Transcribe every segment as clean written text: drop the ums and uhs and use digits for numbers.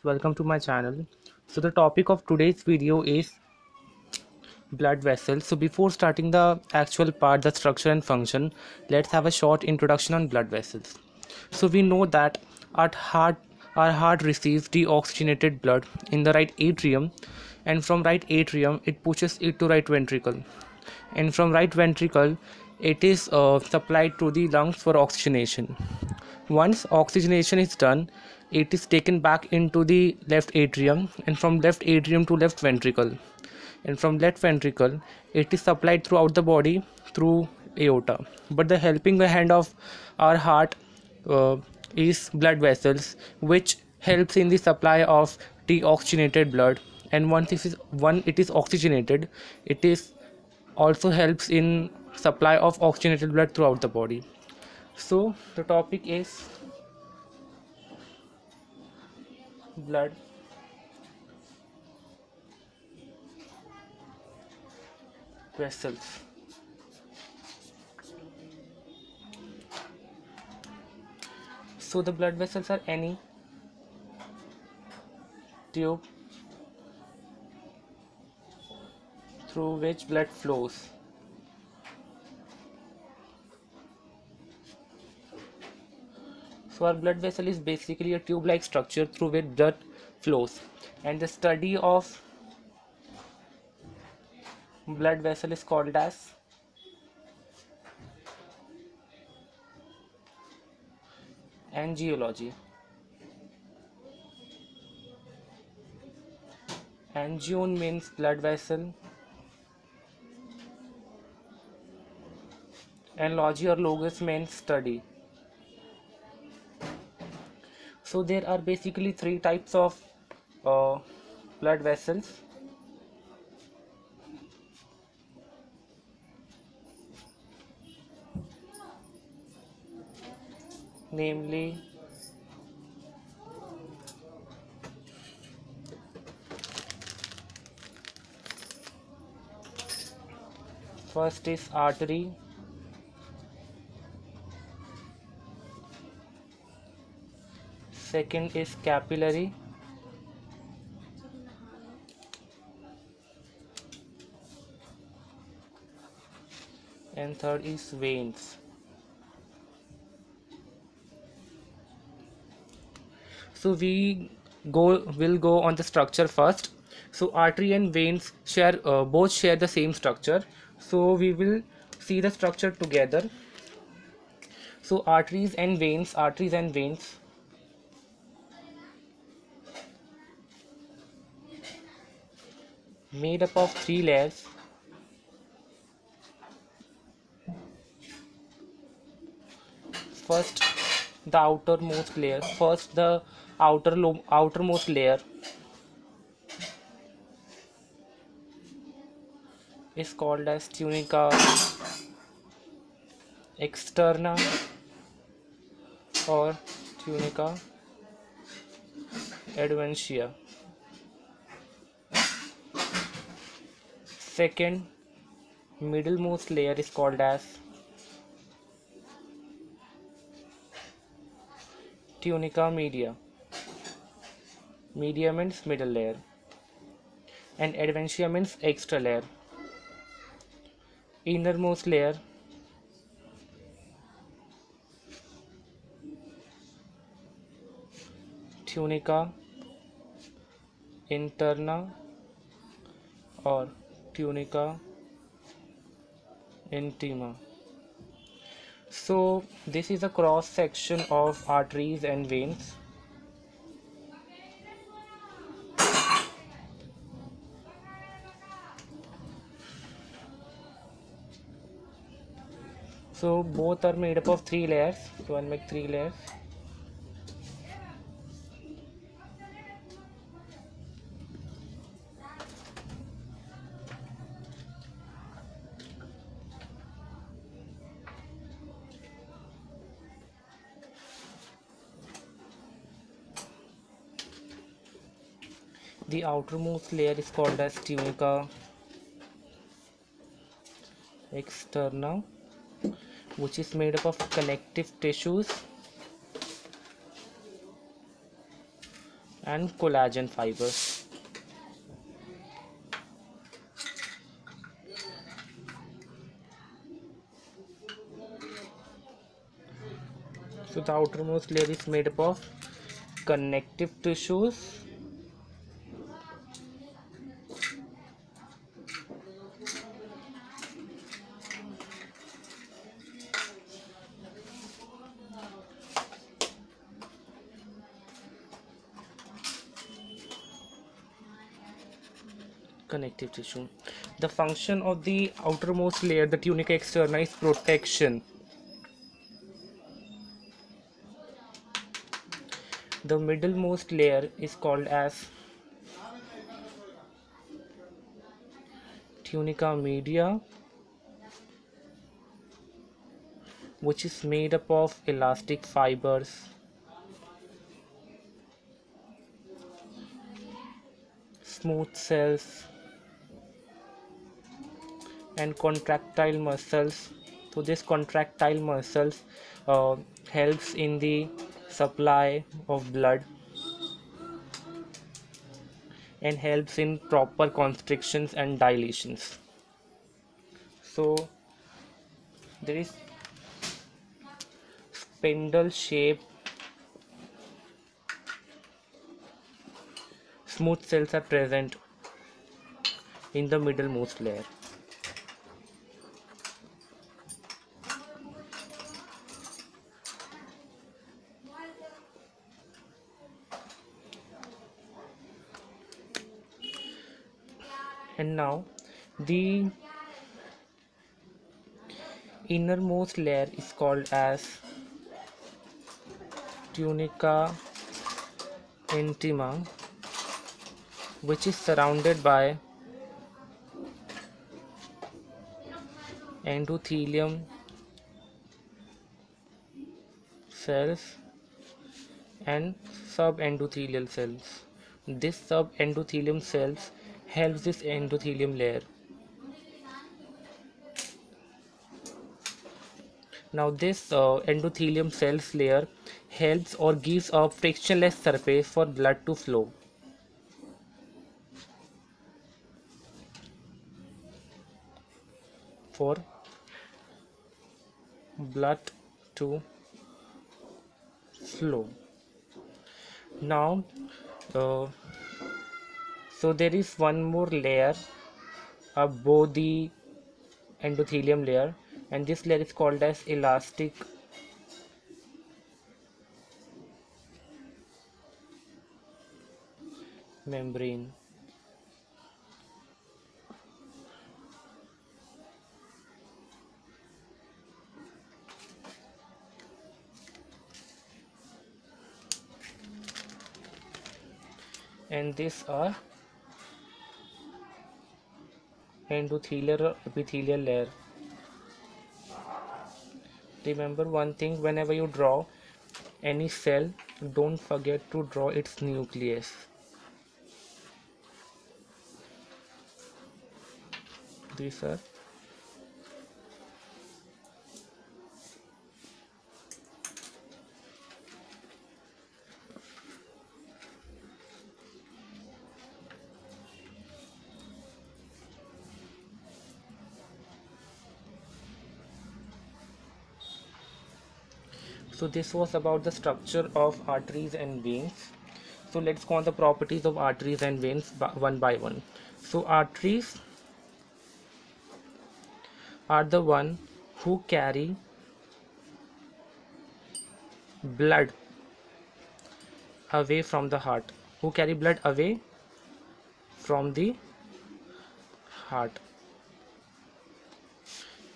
Welcome to my channel. So the topic of today's video is blood vessels. So before starting the actual part, the structure and function, let's have a short introduction on blood vessels. So we know that our heart our heart receives deoxygenated blood in the right atrium, and from right atrium it pushes it to right ventricle, and from right ventricle it is supplied to the lungs for oxygenation. Once oxygenation is done, it is taken back into the left atrium, and from left atrium to left ventricle, and from left ventricle it is supplied throughout the body through aorta. But the helping hand of our heart uh, is blood vessels, which helps in the supply of deoxygenated blood. And once it is oxygenated, it is also helps in supply of oxygenated blood throughout the body. So the topic is blood vessels. So the blood vessels are any tube through which blood flows. So our blood vessel is basically a tube-like structure through which blood flows, and the study of blood vessel is called as angiology. Angion means blood vessel, and logy or logos means study. So there are basically three types of blood vessels. Namely, first is artery, second is capillary, and third is veins. So will go on the structure first. So artery and veins both share the same structure. So we will see the structure together. So arteries and veins made up of three layers. First, the outermost layer. Outermost layer is called as tunica externa or tunica adventitia. Second, middlemost layer is called as tunica media. Media means middle layer, and adventitia means extra layer. Innermost layer tunica interna or tunica intima. So this is a cross section of arteries and veins. So both are made up of three layers. So I'll make three layers. The outermost layer is called as tunica externa, which is made up of connective tissues and collagen fibers. So the outermost layer is made up of connective tissues, connective tissue. The function of the outermost layer, the tunica externa, is protection. The middlemost layer is called as tunica media, which is made up of elastic fibers, smooth cells, and contractile muscles. So this contractile muscles helps in the supply of blood and helps in proper constrictions and dilations. So there is spindle shape, smooth cells are present in the middlemost layer. And now the innermost layer is called as tunica intima, which is surrounded by endothelium cells and subendothelial cells. This subendothelium cells helps this endothelium layer. Now this endothelium cells layer helps or gives a frictionless surface for blood to flow. For blood to flow. Now so there is one more layer above the endothelium layer, and this layer is called as elastic membrane. And these are endothelial or epithelial layer. Remember one thing, whenever you draw any cell, don't forget to draw its nucleus. These are so this was about the structure of arteries and veins. So let's go on the properties of arteries and veins one by one. So arteries are the one who carry blood away from the heart, from the heart.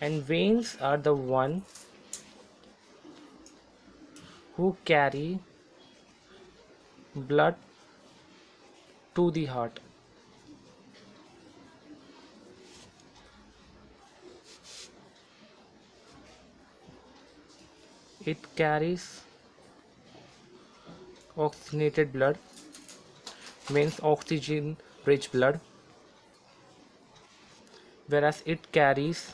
And veins are the one who carry blood to the heart. It carries oxygenated blood, means oxygen rich blood, whereas it carries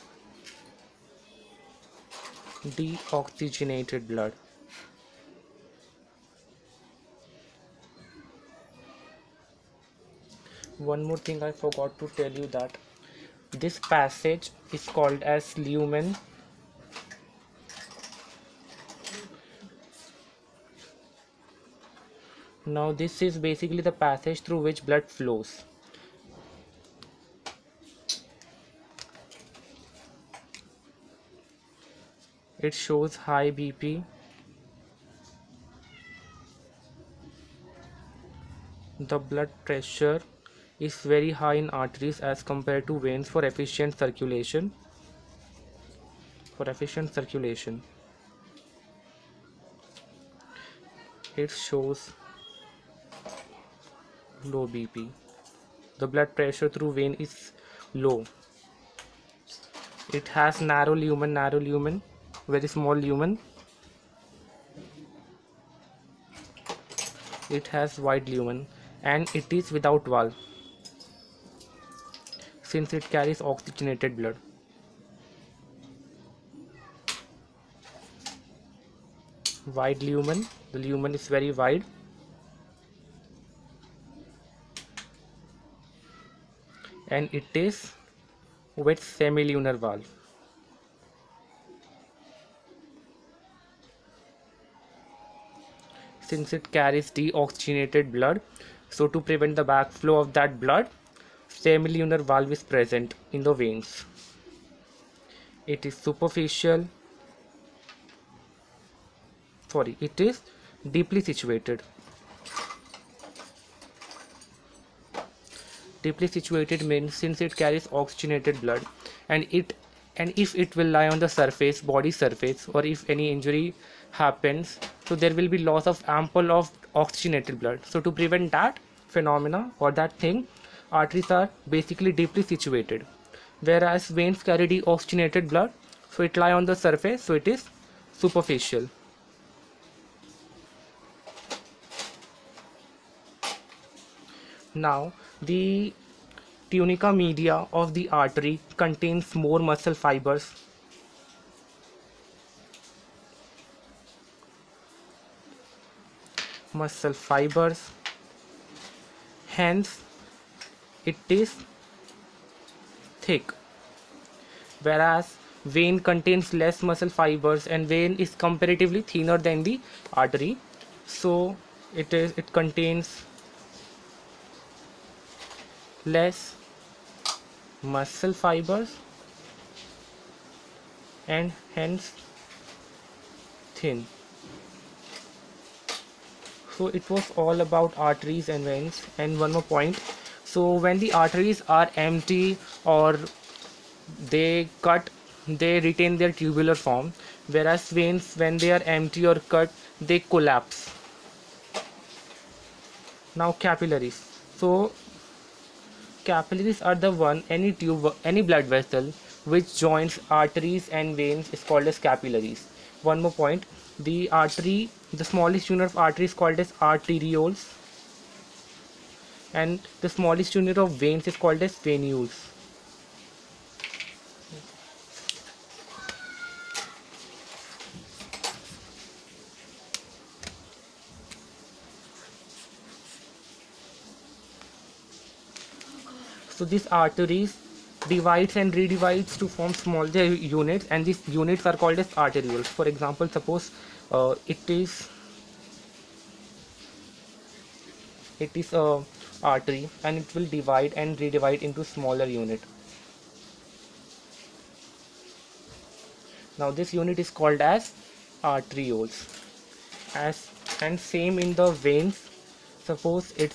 deoxygenated blood. One more thing I forgot to tell you, that this passage is called as lumen. Now this is basically the passage through which blood flows. It shows high BP. The blood pressure is very high in arteries as compared to veins for efficient circulation. It shows low BP. The blood pressure through vein is low. It has narrow lumen, very small lumen. It has wide lumen, and it is without valve since it carries oxygenated blood. Wide lumen, the lumen is very wide, and it is with semilunar valve. Since it carries deoxygenated blood, so to prevent the backflow of that blood, semilunar valve is present in the veins. It is superficial. It is deeply situated. Deeply situated means since it carries oxygenated blood, and if it will lie on the surface, body surface, or if any injury happens, so there will be loss of ample of oxygenated blood. So to prevent that phenomena or that thing, arteries are basically deeply situated, whereas veins carry deoxygenated blood, so it lie on the surface, so it is superficial. Now the tunica media of the artery contains more muscle fibers. Hence it is thick, whereas vein contains less muscle fibers, and vein is comparatively thinner than the artery, so it contains less muscle fibers and hence thin. So it was all about arteries and veins. And one more point, so when the arteries are empty or they cut, they retain their tubular form, whereas veins, when they are empty or cut, they collapse. Now capillaries. So capillaries are the one, any tube, any blood vessel which joins arteries and veins is called as capillaries. One more point, the smallest unit of artery is called as arterioles, and the smallest unit of veins is called as venules. So these arteries divides and redivides to form smaller units, and these units are called as arterioles. For example, suppose it is a artery, and it will divide and redivide into smaller unit. Now this unit is called as arterioles. And same in the veins. Suppose it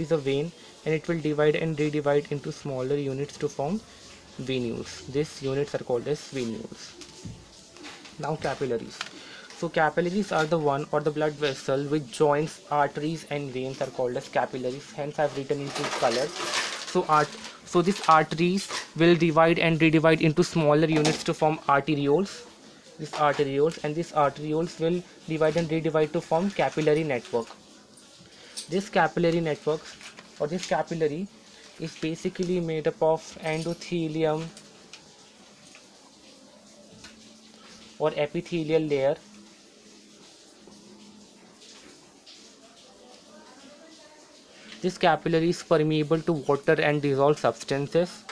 is a vein, and it will divide and redivide into smaller units to form venules. These units are called as venules. Now capillaries. So capillaries are the one or the blood vessel which joins arteries and veins are called as capillaries. Hence I've written into colors. So these arteries will divide and redivide into smaller units to form arterioles. And these arterioles will divide and redivide to form capillary network. This capillary network or this capillary is basically made up of endothelium or epithelial layer, This capillary is permeable to water and dissolved substances.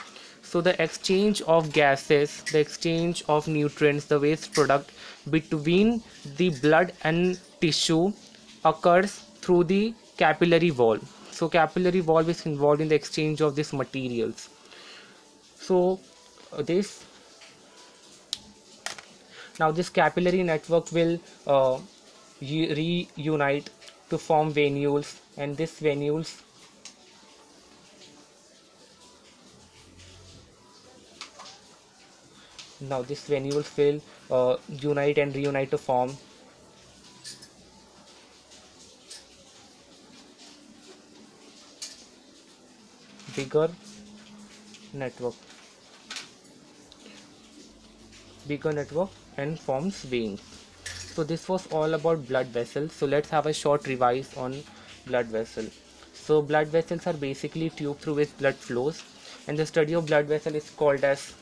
So the exchange of gases, the exchange of nutrients, the waste product between the blood and tissue occurs through the capillary wall. So capillary wall is involved in the exchange of these materials. So this now this capillary network will reunite to form venules, and this venules will unite and reunite to form bigger network and forms veins. So this was all about blood vessels. So let's have a short revise on blood vessel. So blood vessels are basically tube through which blood flows, and the study of blood vessel is called as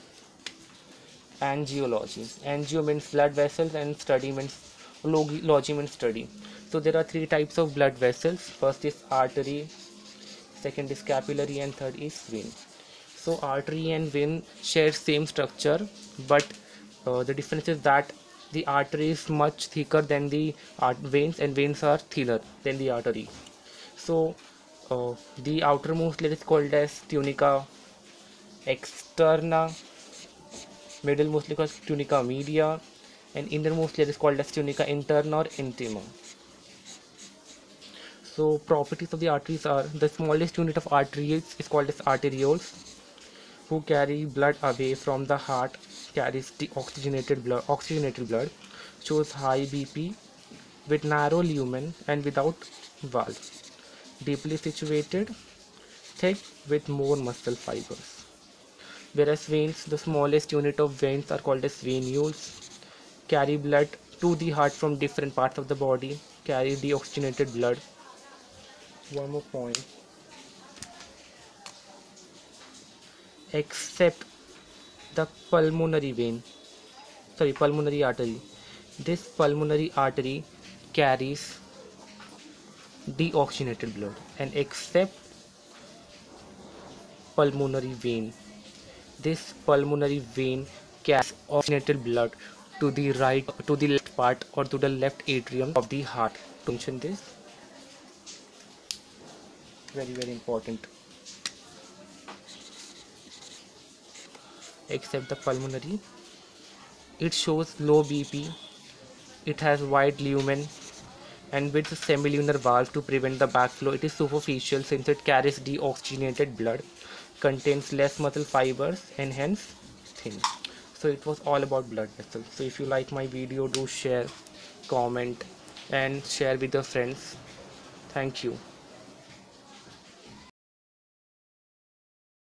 angiology. Angio means blood vessels and study means logy means study. So there are three types of blood vessels. First is artery, second is capillary, and third is vein. So artery and vein share same structure, but the difference is that the artery is much thicker than the veins, and veins are thinner than the artery. So the outermost layer is called as tunica externa, middlemost layer is tunica media, and innermost layer is called as tunica interna or intima. So properties of the arteries are: the smallest unit of arteries is called as arterioles, who carry blood away from the heart, carries the oxygenated blood, shows high BP with narrow lumen and without valve, deeply situated, thick with more muscle fibers. Whereas veins, the smallest unit of veins are called as venules, carry blood to the heart from different parts of the body, carry deoxygenated blood. One more point. Except the pulmonary artery. This pulmonary artery carries deoxygenated blood, and except pulmonary vein, this pulmonary vein carries oxygenated blood to the left part or to the left atrium of the heart. To mention this, very important. Except the pulmonary, it shows low BP, it has wide lumen, and with a semilunar valve to prevent the backflow. It is superficial since it carries deoxygenated blood, contains less muscle fibers, and hence thin. So it was all about blood vessels. So if you like my video, do share, comment, and share with your friends. Thank you.